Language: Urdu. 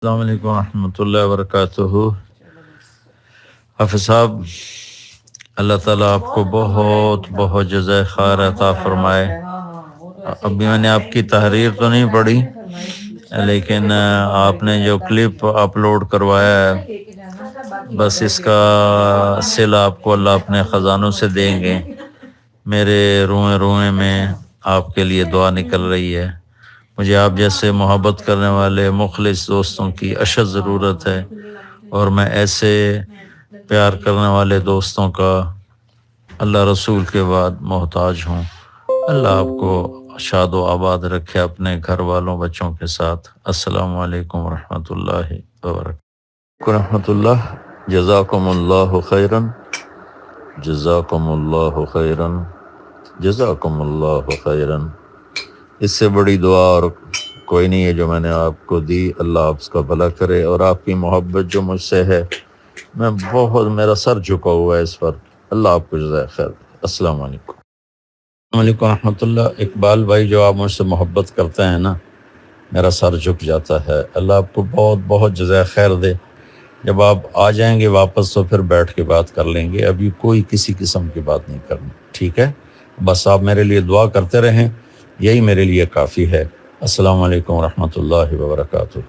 السلام علیکم ورحمۃ اللہ وبرکاتہ۔ حافظ صاحب، اللہ تعالیٰ آپ کو بہت بہت جزائے خیر عطا فرمائے۔ ابھی میں نے آپ کی تحریر تو نہیں پڑھی، لیکن آپ نے جو کلپ اپلوڈ کروایا ہے، بس اس کا صلہ آپ کو اللہ اپنے خزانوں سے دیں گے۔ میرے روئیں روئیں میں آپ کے لیے دعا نکل رہی ہے۔ مجھے آپ جیسے محبت کرنے والے مخلص دوستوں کی اشد ضرورت ہے، اور میں ایسے پیار کرنے والے دوستوں کا اللہ رسول کے بعد محتاج ہوں۔ اللہ آپ کو شاد و آباد رکھے اپنے گھر والوں بچوں کے ساتھ۔ السلام علیکم ورحمۃ اللہ وبرکاتہ۔ رحمۃ اللہ، جزاکم اللہ خیرن، جزاکم اللہ خیرن، جزاکم اللہ خیرن۔ اس سے بڑی دعا اور کوئی نہیں ہے جو میں نے آپ کو دی۔ اللہ آپ کا بھلا کرے، اور آپ کی محبت جو مجھ سے ہے، میں بہت، میرا سر جھکا ہوا ہے اس پر۔ اللہ آپ کو جزائے خیر دے۔ السلام علیکم۔ السلام علیکم ورحمۃ اللہ۔ اقبال بھائی، جو آپ مجھ سے محبت کرتے ہیں نا، میرا سر جھک جاتا ہے۔ اللہ آپ کو بہت بہت جزائے خیر دے۔ جب آپ آ جائیں گے واپس تو پھر بیٹھ کے بات کر لیں گے، ابھی کوئی کسی قسم کی بات نہیں کرنی، ٹھیک ہے؟ بس آپ میرے لیے دعا کرتے رہیں، یہی میرے لیے کافی ہے۔ السلام علیکم ورحمۃ اللہ وبرکاتہ۔